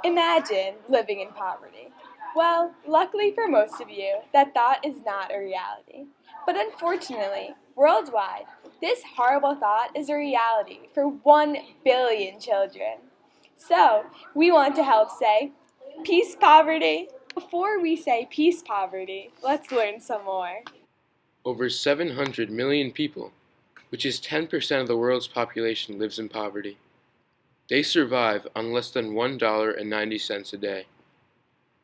Imagine living in poverty. Well, luckily for most of you, that thought is not a reality. But unfortunately, worldwide, this horrible thought is a reality for 1 billion children. So, we want to help say, peace poverty. Before we say peace poverty, let's learn some more. Over 700 million people, which is 10% of the world's population, lives in poverty. They survive on less than $1.90 a day.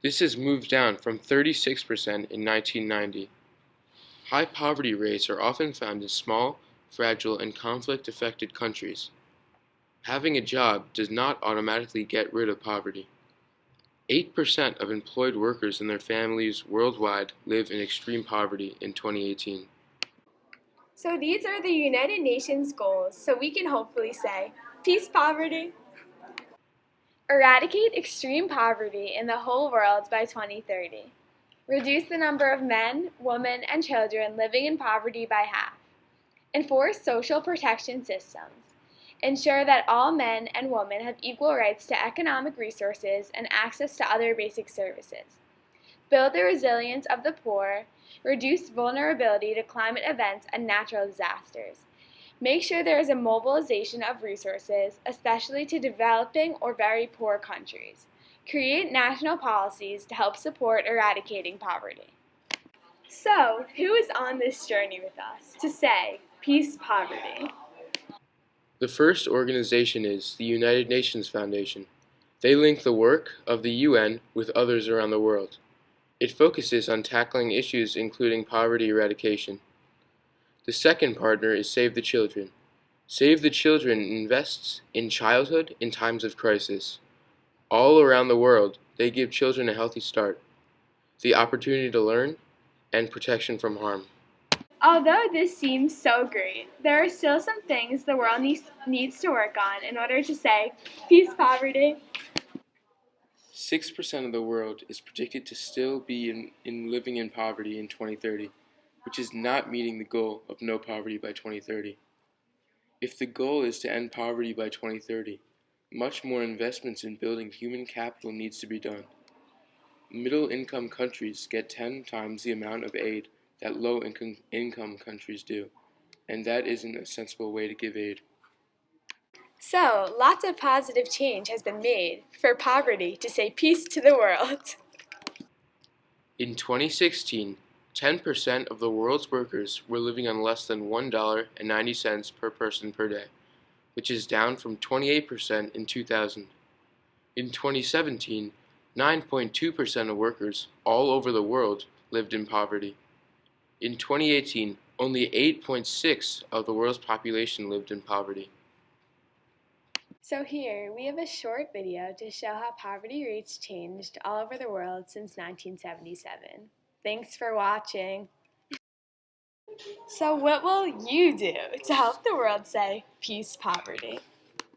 This has moved down from 36% in 1990. High poverty rates are often found in small, fragile, and conflict-affected countries. Having a job does not automatically get rid of poverty. 8% of employed workers and their families worldwide live in extreme poverty in 2018. So these are the United Nations goals, so we can hopefully say, peace poverty. Eradicate extreme poverty in the whole world by 2030. Reduce the number of men, women, and children living in poverty by half. Enforce social protection systems. Ensure that all men and women have equal rights to economic resources and access to other basic services. Build the resilience of the poor. Reduce vulnerability to climate events and natural disasters. Make sure there is a mobilization of resources, especially to developing or very poor countries. Create national policies to help support eradicating poverty. So, who is on this journey with us to say, peace poverty? The first organization is the United Nations Foundation. They link the work of the UN with others around the world. It focuses on tackling issues including poverty eradication. The second partner is Save the Children. Save the Children invests in childhood in times of crisis. All around the world, they give children a healthy start, the opportunity to learn, and protection from harm. Although this seems so great, there are still some things the world needs to work on in order to say, peace poverty. 6% of the world is predicted to still be living in poverty in 2030, which is not meeting the goal of no poverty by 2030. If the goal is to end poverty by 2030, much more investments in building human capital needs to be done. Middle-income countries get 10 times the amount of aid that low-income countries do, and that isn't a sensible way to give aid. So, lots of positive change has been made for poverty to say peace to the world. In 2016, 10% of the world's workers were living on less than $1.90 per person per day, which is down from 28% in 2000. In 2017, 9.2% of workers all over the world lived in poverty. In 2018, only 8.6% of the world's population lived in poverty. So here, we have a short video to show how poverty rates changed all over the world since 1977. Thanks for watching. So what will you do to help the world say peace poverty?